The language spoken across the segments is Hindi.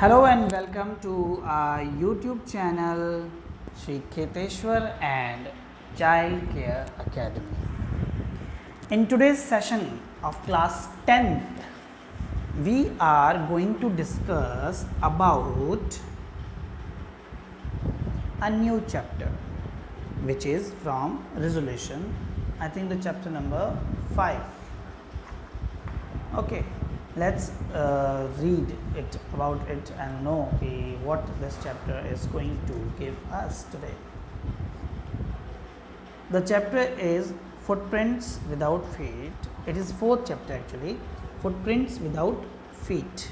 Hello and welcome to our YouTube channel Shri Kheteshwar and Child Care Academy. In today's session of class 10th, we are going to discuss about a new chapter which is from resolution. I think the chapter number 5. Okay. Let's read it about it and know what this chapter is going to give us today. The chapter is Footprints Without Feet. It is 4th chapter actually, Footprints Without Feet.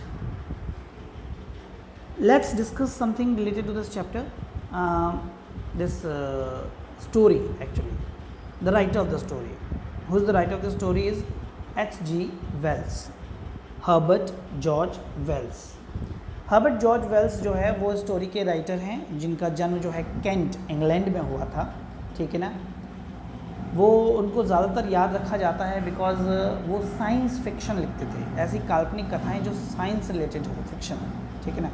Let's discuss something related to this chapter. This story actually, the writer of the story. Who's the writer of the story is H.G. Wells. Herbert George Wells. Herbert George Wells जो है वो स्टोरी के राइटर हैं जिनका जन्म जो है केंट इंग्लैंड में हुआ था. ठीक है ना. वो उनको ज़्यादातर याद रखा जाता है बिकॉज वो साइंस फिक्शन लिखते थे, ऐसी काल्पनिक कथाएं जो साइंस रिलेटेड हो, फिक्शन. ठीक है ना.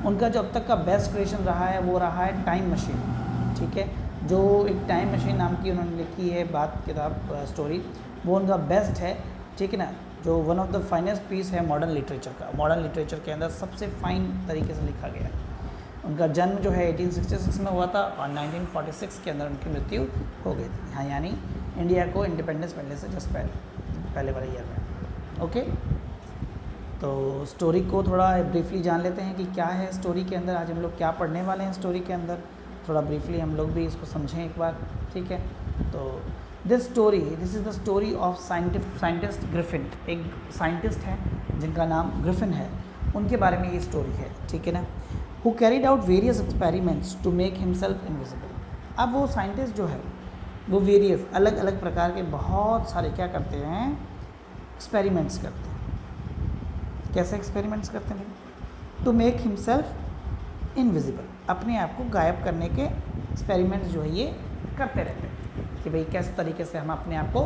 उनका जो अब तक का बेस्ट क्रिएशन रहा है वो रहा है टाइम मशीन. ठीक है. जो एक टाइम मशीन नाम की उन्होंने लिखी है बात किताब स्टोरी, वो उनका बेस्ट है. ठीक है ना. जो one of the finest piece है मॉडर्न लिटरेचर का. मॉडर्न लिटरेचर के अंदर सबसे फाइन तरीके से लिखा गया. उनका जन्म जो है 1866 में हुआ था और 1946 के अंदर उनकी मृत्यु हो गई थी. हाँ, यानी इंडिया को इंडिपेंडेंस मिलने से जस्ट पहले वाले ईयर में. ओके. तो स्टोरी को थोड़ा ब्रीफली जान लेते हैं कि क्या है स्टोरी के अंदर. आज हम लोग क्या पढ़ने वाले हैं स्टोरी के अंदर, थोड़ा ब्रीफली हम लोग भी इसको समझें एक बार. ठीक है. तो this is the story of scientist Griffin. एक साइंटिस्ट है जिनका नाम ग्रिफिन है, उनके बारे में ये स्टोरी है. ठीक है ना. Who carried out various experiments to make himself invisible. अब वो साइंटिस्ट जो है वो वेरियस अलग अलग प्रकार के बहुत सारे क्या करते हैं, एक्सपेरिमेंट्स करते हैं. कैसे एक्सपेरिमेंट्स करते हैं? To make himself invisible. अपने आप को गायब करने के एक्सपेरिमेंट्स जो है ये करते रहते हैं कि भाई किस तरीके से हम अपने आप को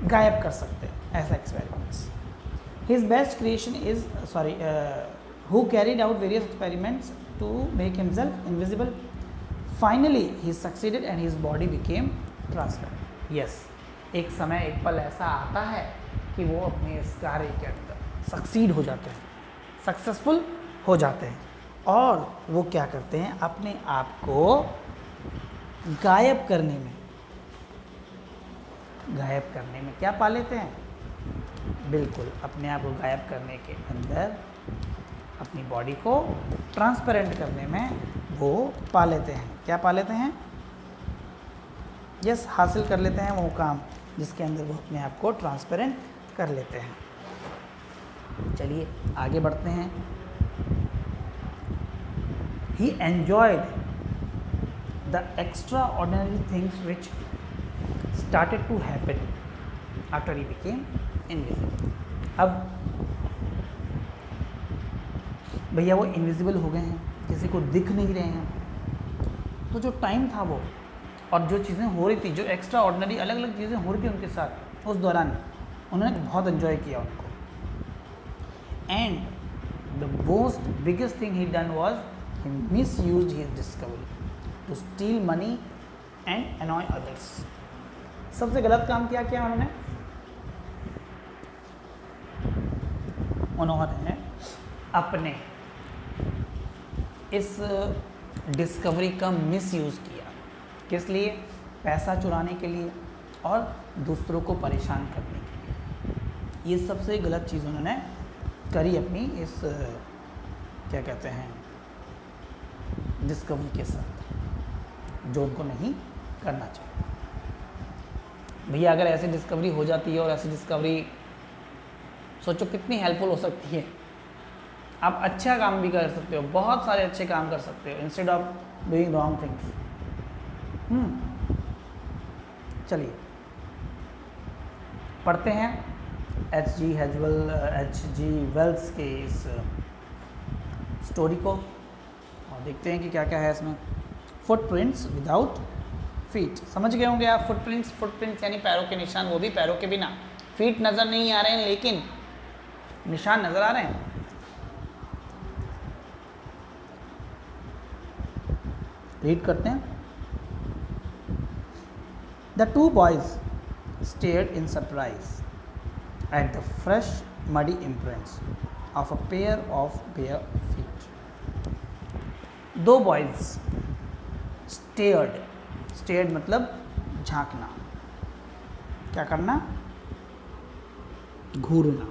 गायब कर सकते हैं, ऐसा experiments. His best creation is who carried out various experiments to make himself invisible. Finally he succeeded and his body became transparent. Yes, एक समय एक पल ऐसा आता है कि वो अपने इस कार्य के अंदर सक्सीड हो जाते हैं, सक्सेसफुल हो जाते हैं और वो क्या करते हैं, अपने आप को गायब करने में क्या पा लेते हैं. बिल्कुल, अपने आप को गायब करने के अंदर अपनी बॉडी को ट्रांसपेरेंट करने में वो पा लेते हैं. क्या पा लेते हैं? यस, हासिल कर लेते हैं वो काम जिसके अंदर वो अपने आप को ट्रांसपेरेंट कर लेते हैं. चलिए आगे बढ़ते हैं. He enjoyed the extraordinary things which started to happen after he became invisible. अब भैया वो इनविजिबल हो गए हैं, किसी को दिख नहीं रहे हैं, तो जो टाइम था वो और जो चीज़ें हो रही थी, जो एक्स्ट्रा ऑर्डिनरी अलग अलग चीज़ें हो रही थी उनके साथ, उस दौरान उन्होंने बहुत एंजॉय किया उनको. And the most biggest thing he done was he misused his discovery to steal money and annoy others. सबसे गलत काम क्या किया उन्होंने अपने इस डिस्कवरी का मिसयूज़ किया. किस लिए? पैसा चुराने के लिए और दूसरों को परेशान करने के लिए. ये सबसे गलत चीज़ उन्होंने करी अपनी इस क्या कहते हैं डिस्कवरी के साथ, जो उनको नहीं करना चाहिए. भैया अगर ऐसी डिस्कवरी हो जाती है और ऐसी डिस्कवरी सोचो कितनी हेल्पफुल हो सकती है. आप अच्छा काम भी कर सकते हो, बहुत सारे अच्छे काम कर सकते हो instead of doing wrong things. चलिए पढ़ते हैं H.G. वेल्स के इस स्टोरी को और देखते हैं कि क्या क्या है इसमें. Footprints without feet. समझ गए होंगे आप. फुटप्रिंट्स यानी पैरों के निशान, वो भी पैरों के बिना. फीट नज़र नहीं आ रहे हैं लेकिन निशान नज़र आ रहे हैं. रीड करते हैं. The two boys stared in surprise at the fresh muddy imprints of a pair of bare feet. दो बॉयज स्टेयर्ड मतलब झांकना, क्या करना, घूरना.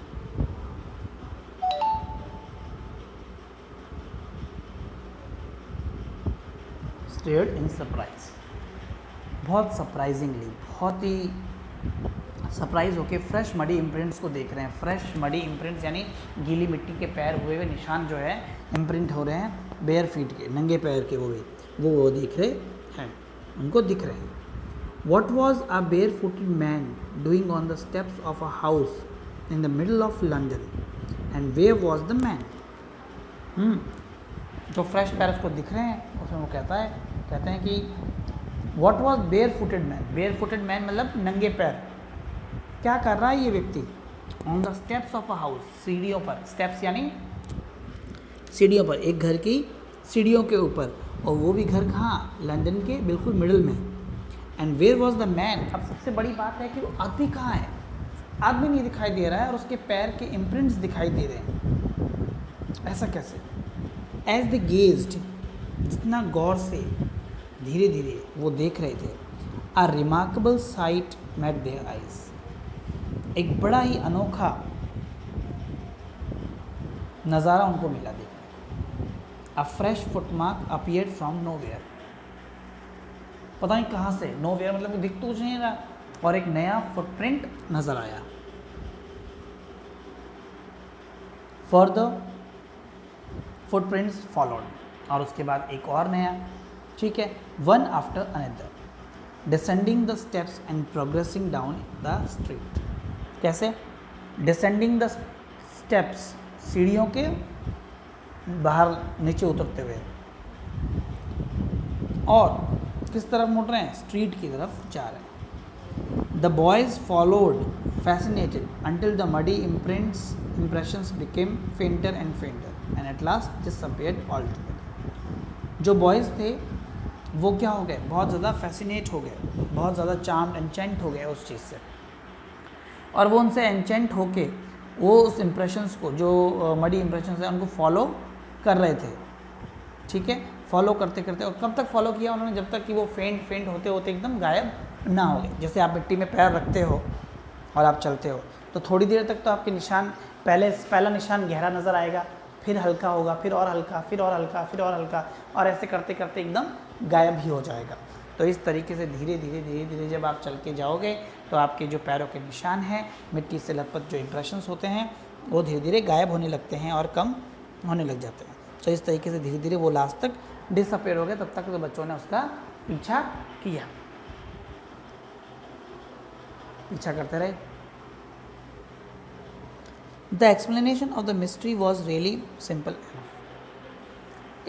स्टेयर्ड इन सरप्राइज, बहुत सरप्राइजिंगली, बहुत ही सरप्राइज होके फ्रेश मडी इम्प्रिंट्स को देख रहे हैं. फ्रेश मडी इम्प्रिंट्स यानी गीली मिट्टी के पैर हुए हुए निशान जो है इम्प्रिंट हो रहे हैं बेयर फीट के, नंगे पैर के, वो देख रहे हैं, उनको दिख रहे हैं. What was a bare footed man doing on the steps of a house in the middle of London and where was the man. जो फ्रेश पैर उसको दिख रहे हैं उसमें वो कहते हैं कि what was bare footed man. Bare footed man मतलब नंगे पैर. क्या कर रहा है ये व्यक्ति? On the steps of a house, सीढ़ियों पर. स्टेप्स यानी सीढ़ियों पर, एक घर की सीढ़ियों के ऊपर, और वो भी घर कहाँ? लंदन के बिल्कुल मिडल में. And where was the man. अब सबसे बड़ी बात है कि वो आदमी कहाँ है? आदमी नहीं दिखाई दे रहा है और उसके पैर के इम्प्रिंट्स दिखाई दे रहे हैं. ऐसा कैसे? एज द गेज्ड, जितना गौर से धीरे धीरे वो देख रहे थे, a remarkable sight met their eyes. एक बड़ा ही अनोखा नज़ारा उनको मिला देखने. A fresh footmark appeared from nowhere. पता नहीं कहाँ से, नोवेयर मतलब दिख तो कुछ नहीं रहा, और एक नया फुटप्रिंट नज़र आया. फर्दर फुटप्रिंट्स फॉलोड, और उसके बाद एक और नया, ठीक है, one after another, descending the steps and progressing down the street. कैसे? डिसेंडिंग द स्टेप्स, सीढ़ियों के बाहर नीचे उतरते हुए, और किस तरफ मुड़ रहे हैं? स्ट्रीट की तरफ जा रहे हैं. The boys followed fascinated until the muddy impressions became fainter and fainter and at last disappeared altogether. जो बॉयज़ थे वो क्या हो गए? बहुत ज़्यादा फैसिनेट हो गए, बहुत ज़्यादा चार्म्ड, एंचेंट हो गए उस चीज़ से, और वो उनसे एंचेंट होके वो उस इम्प्रेशंस को, जो मडी इम्प्रेशंस है, उनको फॉलो कर रहे थे. ठीक है, फॉलो करते करते, और कब तक फॉलो किया उन्होंने? जब तक कि वो फेंट होते होते एकदम गायब ना हो गए. जैसे आप मिट्टी में पैर रखते हो और आप चलते हो तो थोड़ी देर तक तो आपके निशान, पहला निशान गहरा नज़र आएगा, फिर हल्का होगा, फिर और हल्का, फिर और हल्का, फिर और हल्का, और ऐसे करते करते एकदम गायब ही हो जाएगा. तो इस तरीके से धीरे धीरे जब आप चल के जाओगे तो आपके जो पैरों के निशान हैं, मिट्टी से लथपथ जो इम्प्रेशंस होते हैं, वो धीरे धीरे गायब होने लगते हैं और कम होने लग जाते हैं. तो इस तरीके से धीरे धीरे वो लास्ट तक डिसअपेयर हो गए. तब तक तो बच्चों ने उसका पीछा करते रहे. The explanation of the mystery was really simple.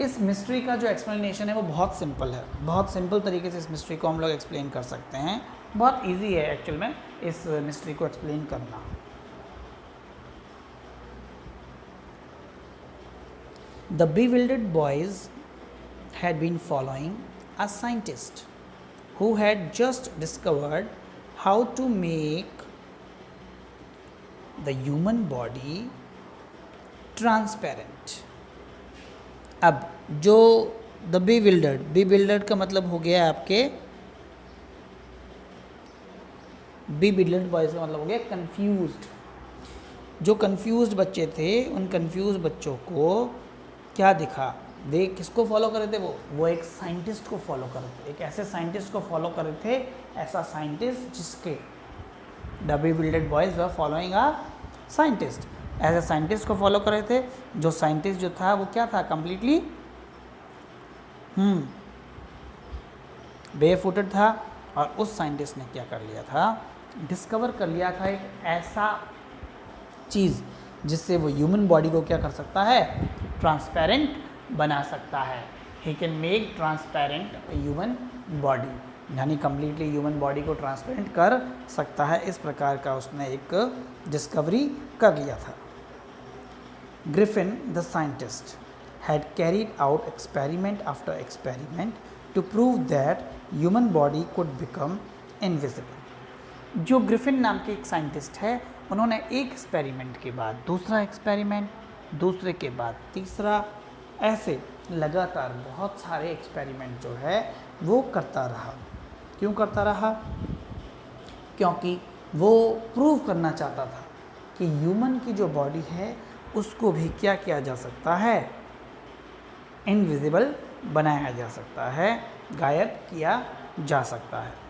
इस मिस्ट्री का जो एक्सप्लेनेशन है वो बहुत सिंपल है. बहुत सिंपल तरीके से इस मिस्ट्री को हम लोग एक्सप्लेन कर सकते हैं. बहुत इजी है एक्चुअल में इस मिस्ट्री को एक्सप्लेन करना. The bewildered boys had been following a scientist who had just discovered how to make the human body transparent. अब जो द bewildered का मतलब हो गया आपके, bewildered बॉयज़ का मतलब हो गया कंफ्यूज्ड. जो कंफ्यूज्ड बच्चे थे, उन कंफ्यूज्ड बच्चों को क्या दिखा? किसको फॉलो कर रहे थे? वो एक साइंटिस्ट को फॉलो कर रहे थे. एक ऐसे साइंटिस्ट को फॉलो कर रहे थे, ऐसा साइंटिस्ट जिसके the bewildered boys were following a scientist. ऐसे साइंटिस्ट को फॉलो कर रहे थे. जो साइंटिस्ट जो था वो क्या था? कंप्लीटली बेफुटेड था. और उस साइंटिस्ट ने क्या कर लिया था? डिस्कवर कर लिया था एक ऐसा चीज़ जिससे वो ह्यूमन बॉडी को क्या कर सकता है? ट्रांसपेरेंट बना सकता है. He can make transparent human body, यानी कम्प्लीटली ह्यूमन बॉडी को ट्रांसपेरेंट कर सकता है. इस प्रकार का उसने एक डिस्कवरी कर लिया था. Griffin the scientist had carried out experiment after experiment to prove that human body could become invisible. जो ग्रिफिन नाम के एक साइंटिस्ट है, उन्होंने एक एक्सपेरिमेंट के बाद दूसरा एक्सपेरिमेंट, दूसरे के बाद तीसरा, ऐसे लगातार बहुत सारे एक्सपेरिमेंट जो है वो करता रहा। क्यों करता रहा? क्योंकि वो प्रूव करना चाहता था कि ह्यूमन की जो बॉडी है उसको भी क्या किया जा सकता है, इनविजिबल बनाया जा सकता है, गायब किया जा सकता है।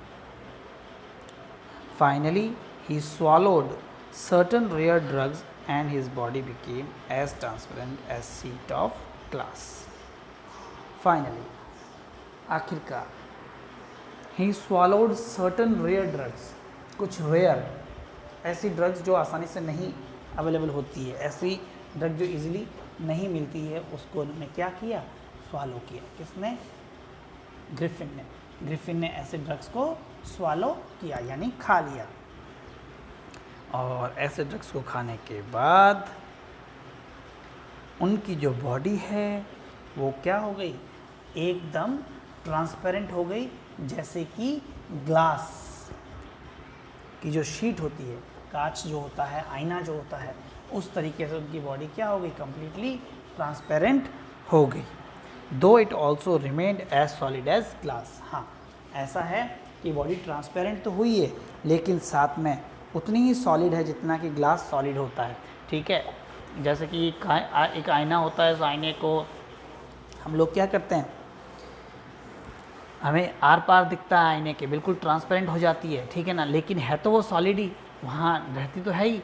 Finally, he swallowed certain rare drugs and his body became as transparent as sheet of glass. Finally, आखिरकार, he swallowed certain rare drugs, कुछ रेयर ऐसी ड्रग्स जो आसानी से नहीं अवेलेबल होती है, ऐसी ड्रग जो इजीली नहीं मिलती है, उसको उन्होंने क्या किया, स्वालो किया। किसने? ग्रिफिन ने। ग्रिफिन ने ऐसे ड्रग्स को स्वालो किया यानी खा लिया, और ऐसे ड्रग्स को खाने के बाद उनकी जो बॉडी है वो क्या हो गई, एकदम ट्रांसपेरेंट हो गई, जैसे कि ग्लास की जो शीट होती है, कांच जो होता है, आईना जो होता है, उस तरीके से उनकी बॉडी क्या हो गई, कंप्लीटली ट्रांसपेरेंट हो गई। Though it also remained as solid as glass. हाँ, ऐसा है कि बॉडी ट्रांसपेरेंट तो हुई है, लेकिन साथ में उतनी ही सॉलिड है जितना कि ग्लास सॉलिड होता है। ठीक है, जैसे कि एक आईना होता है, उस आईने को हम लोग क्या करते हैं, हमें आर पार दिखता है आईने के, बिल्कुल ट्रांसपेरेंट हो जाती है, ठीक है ना, लेकिन है तो वो सॉलिड ही, वहाँ रहती तो है ही,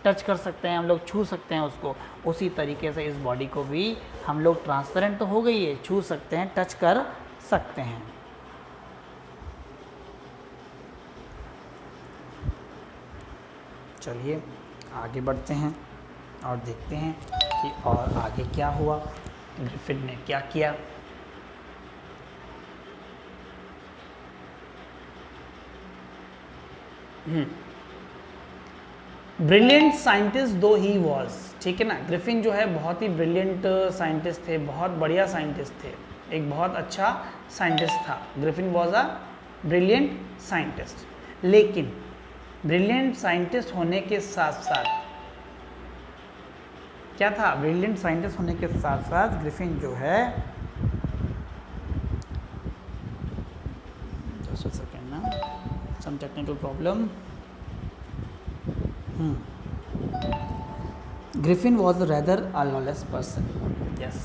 टच कर सकते हैं हम लोग, छू सकते हैं उसको। उसी तरीके से इस बॉडी को भी हम लोग, ट्रांसपेरेंट तो हो गई है, छू सकते हैं, टच कर सकते हैं। चलिए आगे बढ़ते हैं और देखते हैं कि और आगे क्या हुआ, ग्रिफिन ने क्या किया। ब्रिलियंट साइंटिस्ट दो ही वॉज, ठीक है ना, ग्रिफिन जो है बहुत ही ब्रिलियंट साइंटिस्ट थे, बहुत बढ़िया साइंटिस्ट थे, एक बहुत अच्छा साइंटिस्ट था। Griffin was a brilliant scientist, लेकिन ब्रिलियंट साइंटिस्ट होने के साथ साथ क्या था, ब्रिलियंट साइंटिस्ट होने के साथ साथ ग्रिफिन जो है, just a second ना, some technical problem. Griffin was rather a lawless person. Yes,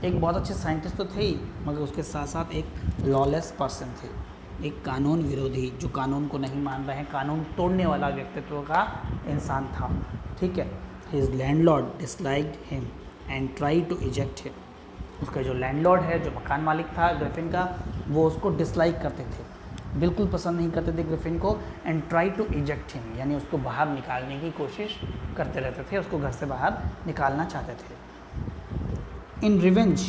एक बहुत अच्छे साइंटिस्ट तो थे ही, मगर उसके साथ साथ एक लॉलेस पर्सन थे, एक कानून विरोधी, जो कानून को नहीं मान रहे हैं, कानून तोड़ने वाला व्यक्तित्व का इंसान था। ठीक है, his landlord disliked him and try to eject him. उसका जो लैंडलॉर्ड है, जो मकान मालिक था ग्रिफिन का, वो उसको डिसलाइक करते थे, बिल्कुल पसंद नहीं करते थे ग्रिफिन को, and try to eject him यानी उसको बाहर निकालने की कोशिश करते रहते थे, उसको घर से बाहर निकालना चाहते थे। In revenge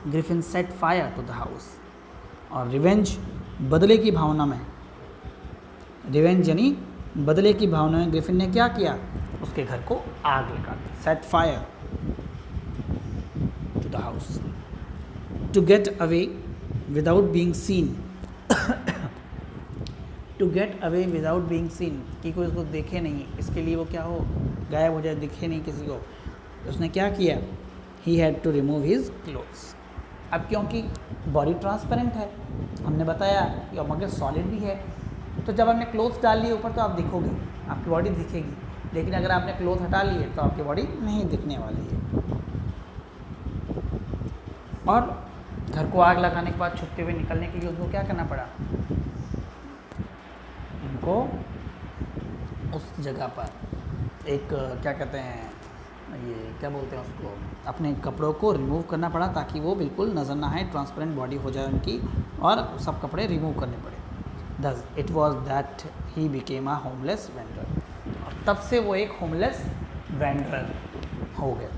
Griffin set fire to the house, और रिवेंज बदले की भावना में, रिवेंज यानी बदले की भावना में ग्रिफिन ने क्या किया, उसके घर को आग लगा दी। Set fire to the house to get away without being seen, to get away without being seen, कि कोई उसको देखे नहीं, इसके लिए वो क्या हो, गायब हो जाए, दिखे नहीं किसी को। उसने क्या किया, he had to remove his clothes. अब क्योंकि बॉडी ट्रांसपेरेंट है, हमने बताया, मगर सॉलिड भी है, तो जब आपने क्लोथ्स डाल लिए ऊपर तो आप दिखोगे, आपकी बॉडी दिखेगी, लेकिन अगर आपने क्लोथ हटा लिए तो आपकी बॉडी नहीं दिखने वाली है। और घर को आग लगाने के बाद छुपते हुए निकलने के लिए उसको क्या करना पड़ा, उनको उस जगह पर एक क्या कहते हैं, ये क्या बोलते हैं उसको, अपने कपड़ों को रिमूव करना पड़ा, ताकि वो बिल्कुल नज़र ना आए, ट्रांसपेरेंट बॉडी हो जाए उनकी, और सब कपड़े रिमूव करने पड़े। Thus it was that he became a homeless wanderer, और तब से वो एक होमलेस वेंडरर हो गया।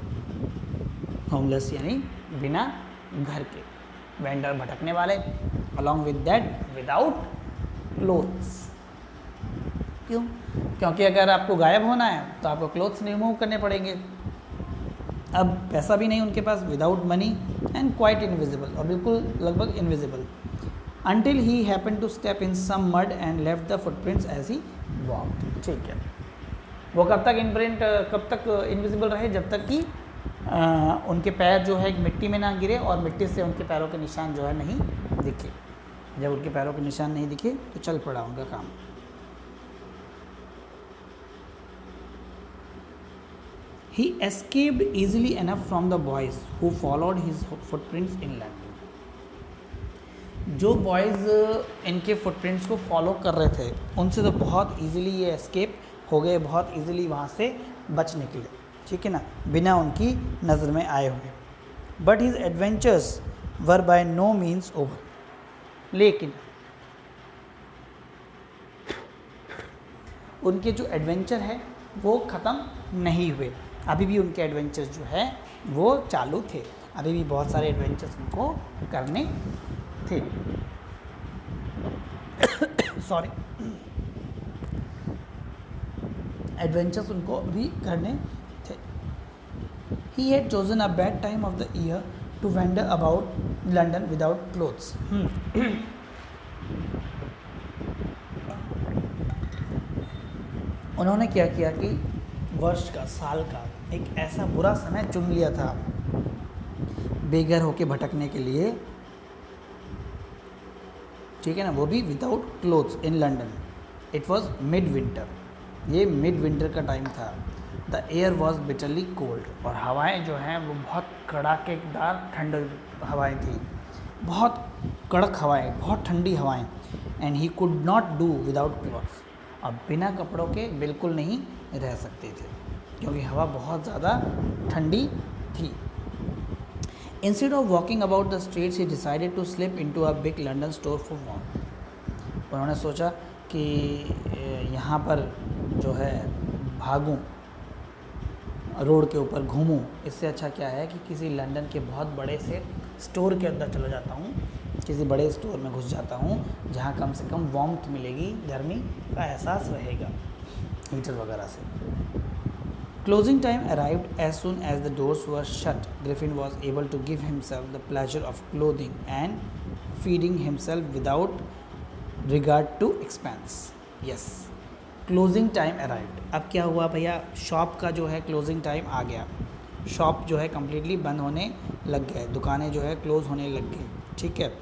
होमलेस यानी बिना घर के, वेंडर भटकने वाले, along with that without clothes। क्यों? क्योंकि अगर आपको गायब होना है तो आपको क्लोथ्स रिमूव करने पड़ेंगे, अब पैसा भी नहीं उनके पास, without money and quite invisible, और बिल्कुल लगभग invisible, until he happened to step in some mud and left the footprints as he walked। ठीक है, वो कब तक इम्प्रिंट, कब तक इनविजिबल रहे, जब तक कि उनके पैर जो है मिट्टी में ना गिरे और मिट्टी से उनके पैरों के निशान जो है नहीं दिखे। जब उनके पैरों के निशान नहीं दिखे तो चल पड़ा उनका काम। He escaped easily enough from the boys who followed his footprints in London। जो बॉयज़ इनके फुटप्रिंट्स को फॉलो कर रहे थे उनसे तो बहुत इजीली ये एस्केप हो गए, बहुत इजीली वहाँ से बच निकले, ठीक है ना, बिना उनकी नज़र में आए हुए। But his adventures were by no means over, लेकिन उनके जो एडवेंचर है वो ख़त्म नहीं हुए, अभी भी उनके एडवेंचर्स जो है वो चालू थे, अभी भी बहुत सारे एडवेंचर्स उनको करने थे। सॉरी, एडवेंचर्स उनको भी करने थे। He had chosen a bad time of the year to wander about London without clothes. उन्होंने क्या किया कि वर्ष का, साल का एक ऐसा बुरा समय चुन लिया था बेघर होके भटकने के लिए, ठीक है ना, वो भी without clothes in London. It was mid winter, ये मिड विंटर का टाइम था। The air was bitterly cold, और हवाएं जो हैं वो बहुत कड़ाकेदार ठंड हवाएं थी, बहुत कड़क हवाएं, बहुत ठंडी हवाएं। And he could not do without clothes, अब बिना कपड़ों के बिल्कुल नहीं रह सकते थे क्योंकि हवा बहुत ज़्यादा ठंडी थी। Instead of walking about the streets, he decided to slip into a big London store for warmth। उन्होंने सोचा कि यहाँ पर जो है भागूं, रोड के ऊपर घूमूं, इससे अच्छा क्या है कि किसी लंदन के बहुत बड़े से स्टोर के अंदर चला जाता हूँ, किसी बड़े स्टोर में घुस जाता हूँ जहाँ कम से कम वार्मथ मिलेगी, गर्मी का एहसास रहेगा हीटर वगैरह से। Closing time arrived as soon as the doors were shut. Griffin was able to give himself the pleasure of clothing and feeding himself without regard to expense. Yes, closing time arrived. अब क्या हुआ भैया, शॉप का जो है क्लोजिंग टाइम आ गया, शॉप जो है कम्प्लीटली बंद होने लग गए, दुकानें जो है क्लोज होने लग गई, ठीक है।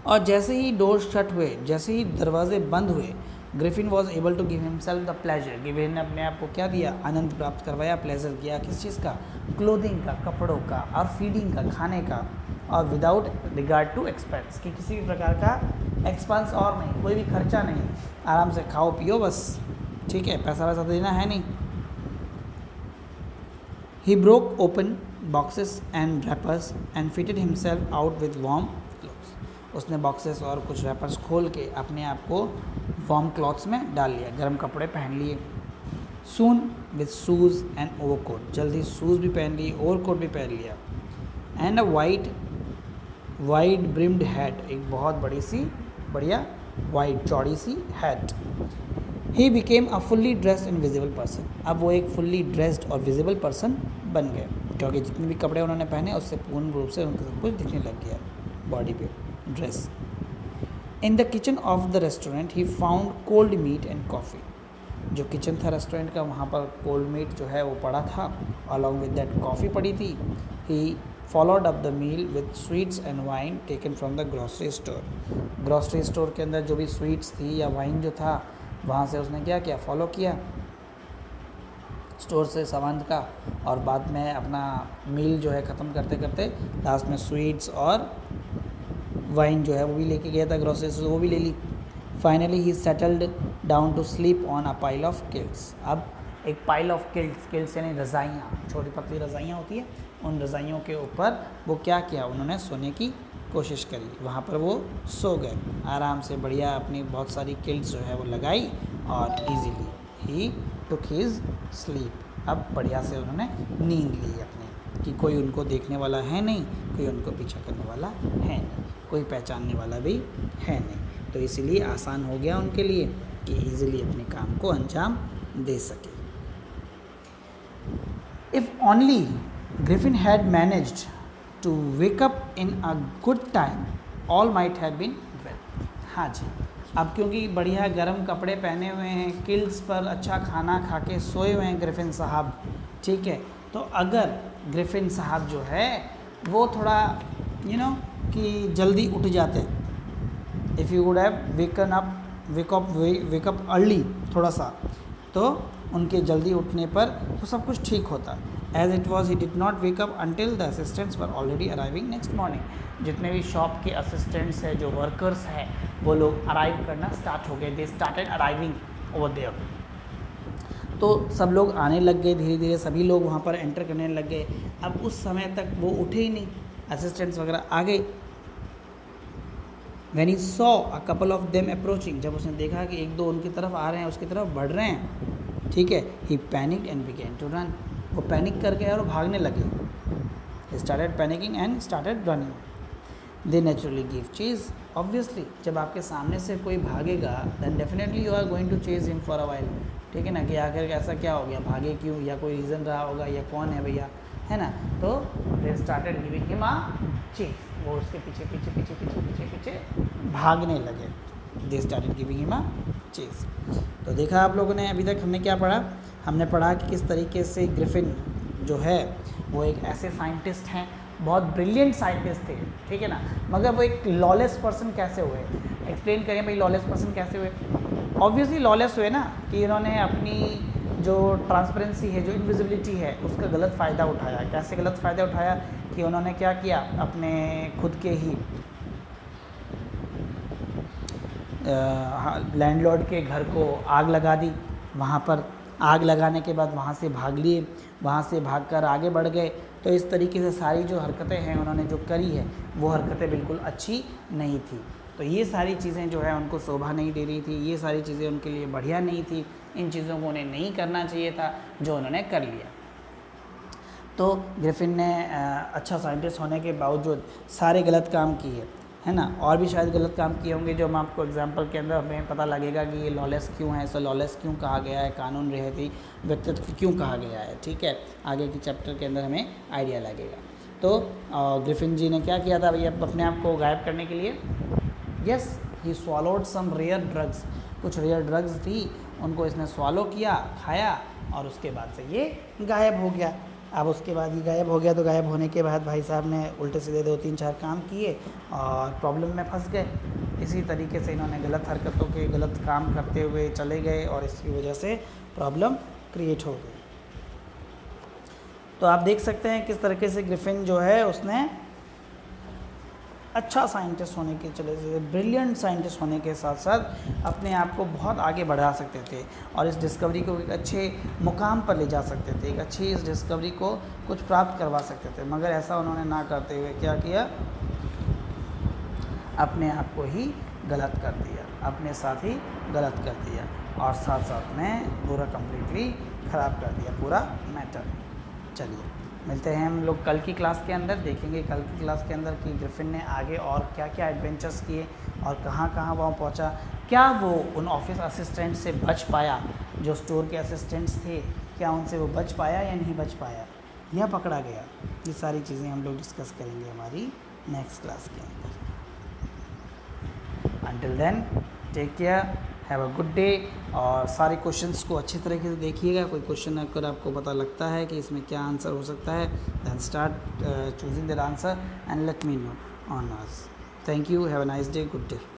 और जैसे ही डोर शट हुए, जैसे ही दरवाजे बंद हुए, Griffin was able to give himself the pleasure, Griffin ने अपने आप को क्या दिया, आनंद प्राप्त करवाया, प्लेजर किया, किस चीज़ का, क्लोथिंग का, कपड़ों का, और फीडिंग का, खाने का, और विदाउट रिगार्ड टू एक्सपेंस, कि किसी भी प्रकार का एक्सपेंस और नहीं, कोई भी खर्चा नहीं, आराम से खाओ पियो बस, ठीक है, पैसा वैसा देना है नहीं। He broke open boxes and rappers and fitted himself out with warm clothes, उसने बॉक्सेस और कुछ रैपर्स खोल के अपने आप को वार्म क्लॉथ्स में डाल लिया, गर्म कपड़े पहन लिए। Soon with shoes and overcoat, जल्दी शूज़ भी पहन लिए, ओवरकोट भी पहन लिया। And a wide brimmed hat, एक बहुत बड़ी सी बढ़िया वाइड चौड़ी सी hat. He became a fully dressed and visible person, अब वो एक फुल्ली ड्रेस्ड और विजिबल पर्सन बन गए क्योंकि जितने भी कपड़े उन्होंने पहने उससे पूर्ण रूप से उनको सब कुछ दिखने लग गया बॉडी पे dress. In the kitchen of the restaurant he found cold meat and coffee, जो किचन था रेस्टोरेंट का वहाँ पर कोल्ड मीट जो है वो पड़ा था, अलॉन्ग विद दैट कॉफ़ी पड़ी थी। He followed up the meal with sweets and wine taken from the grocery store, grocery store के अंदर जो भी स्वीट्स थी या वाइन जो था वहाँ से उसने क्या किया, फॉलो किया स्टोर से सामान का, और बाद में अपना मील जो है ख़त्म करते करते लास्ट में स्वीट्स और वाइन जो है वो भी लेके गया था ग्रॉसरी स्टोर, वो भी ले ली। Finally he settled down to sleep on a pile of quilts, अब एक पाइल ऑफ किल्ट्स यानी रज़ाइयाँ, छोटी पतली रज़ाइयाँ होती है, उन रज़ाइयों के ऊपर वो क्या किया, उन्होंने सोने की कोशिश करी, वहाँ पर वो सो गए आराम से, बढ़िया अपनी बहुत सारी किल्ट्स जो है वो लगाई और इजीली ही टुक हिज स्लीप, अब बढ़िया से उन्होंने नींद ली अपनी, कि कोई उनको देखने वाला है नहीं, कोई उनको पीछा करने वाला है नहीं, कोई पहचानने वाला भी है नहीं, तो इसीलिए आसान हो गया उनके लिए कि इजीली अपने काम को अंजाम दे सके। If only Griffin had managed to wake up in a good time, all might have been well. हाँ जी, अब क्योंकि बढ़िया गर्म कपड़े पहने हुए हैं, किल्स पर अच्छा खाना खा के सोए हुए हैं ग्रिफिन साहब, ठीक है, तो अगर ग्रिफिन साहब जो है वो थोड़ा कि जल्दी उठ जाते, if you would have wake up early थोड़ा सा, तो उनके जल्दी उठने पर तो सब कुछ ठीक होता. As it was he did not wake up until the assistants were already arriving next morning. जितने भी शॉप के असिस्टेंट्स हैं, जो वर्कर्स हैं, वो लोग अराइव करना स्टार्ट हो गए. They started arriving over there. तो सब लोग आने लग गए धीरे धीरे, सभी लोग वहाँ पर एंटर करने लग गए. अब उस समय तक वो उठे ही नहीं, असिस्टेंट्स वगैरह आ गए. When he saw a couple of them approaching, जब उसने देखा कि एक दो उनकी तरफ आ रहे हैं, उसकी तरफ बढ़ रहे हैं, ठीक है, he panicked and began to run. वो पैनिक कर गए और भागने लगे. He started panicking and started running. They naturally give chase. Obviously, जब आपके सामने से कोई भागेगा, then definitely you are going to chase him for a while. ठीक है ना, कि आखिर ऐसा क्या हो गया, भागे क्यों, या कोई रीज़न रहा होगा, या कौन है भैया, है ना. तो they started giving him a chase. वो उसके पीछे पीछे पीछे पीछे पीछे पीछे भागने लगे. They started giving him a chase. तो देखा आप लोगों ने, अभी तक हमने क्या पढ़ा, हमने पढ़ा कि किस तरीके से ग्रिफिन जो है वो एक ऐसे साइंटिस्ट हैं, बहुत ब्रिलियंट साइंटिस्ट थे, ठीक है ना, मगर वो एक लॉलेस पर्सन कैसे हुए. एक्सप्लेन करें भाई, लॉलेस पर्सन कैसे हुए. ऑब्वियसली लॉलेस हुए ना कि इन्होंने अपनी जो ट्रांसपेरेंसी है, जो इनविजिबिलिटी है, उसका गलत फ़ायदा उठाया. कैसे गलत फ़ायदा उठाया कि उन्होंने क्या किया, अपने खुद के ही लैंडलॉर्ड के घर को आग लगा दी. वहाँ पर आग लगाने के बाद वहाँ से भाग लिए, वहाँ से भागकर आगे बढ़ गए. तो इस तरीके से सारी जो हरकतें हैं उन्होंने जो करी है, वो हरकतें बिल्कुल अच्छी नहीं थी. तो ये सारी चीज़ें जो है उनको शोभा नहीं दे रही थी, ये सारी चीज़ें उनके लिए बढ़िया नहीं थी. इन चीज़ों को उन्हें नहीं करना चाहिए था, जो उन्होंने कर लिया. तो ग्रिफिन ने अच्छा साइंटिस्ट होने के बावजूद सारे गलत काम किए, है ना. और भी शायद गलत काम किए होंगे, जो हम आपको एग्जांपल के अंदर हमें पता लगेगा कि ये लॉलेस क्यों है, इसे लॉलेस क्यों कहा गया है, कानून रहित व्यक्तित्व क्यों कहा गया है, ठीक है. आगे के चैप्टर के अंदर हमें आइडिया लगेगा. तो ग्रिफिन जी ने क्या किया था भैया अपने आप को गायब करने के लिए. यस, ही स्वॉलोड सम रेयर ड्रग्स. कुछ रेयर ड्रग्स थी, उनको इसने स्वॉलो किया, खाया, और उसके बाद से ये गायब हो गया. अब उसके बाद ये गायब हो गया, तो गायब होने के बाद भाई साहब ने उल्टे सीधे 2-3-4 काम किए और प्रॉब्लम में फंस गए. इसी तरीके से इन्होंने गलत हरकतों के गलत काम करते हुए चले गए और इसकी वजह से प्रॉब्लम क्रिएट हो गई. तो आप देख सकते हैं किस तरीके से ग्रिफिन जो है उसने अच्छा साइंटिस्ट होने के चले से, ब्रिलियंट साइंटिस्ट होने के साथ साथ अपने आप को बहुत आगे बढ़ा सकते थे और इस डिस्कवरी को एक अच्छे मुकाम पर ले जा सकते थे, एक अच्छी इस डिस्कवरी को कुछ प्राप्त करवा सकते थे. मगर ऐसा उन्होंने ना करते हुए क्या किया, अपने आप को ही गलत कर दिया, अपने साथ ही गलत कर दिया और साथ साथ में पूरा कम्प्लीटली ख़राब कर दिया पूरा मैटर. चलिए मिलते हैं हम लोग कल की क्लास के अंदर, देखेंगे कल की क्लास के अंदर कि ग्रिफिन ने आगे और क्या क्या एडवेंचर्स किए और कहाँ कहाँ वहाँ पहुँचा. क्या वो उन ऑफिस असिस्टेंट से बच पाया, जो स्टोर के असिस्टेंट्स थे, क्या उनसे वो बच पाया या नहीं बच पाया, या पकड़ा गया. ये सारी चीज़ें हम लोग डिस्कस करेंगे हमारी नेक्स्ट क्लास के अंदर. Until then, take care, have a good day. और सारे क्वेश्चंस को अच्छी तरीके से देखिएगा. कोई क्वेश्चन अगर आपको पता लगता है कि इसमें क्या आंसर हो सकता है, then start choosing that answer and let me know on us. Thank you, have a nice day, good day.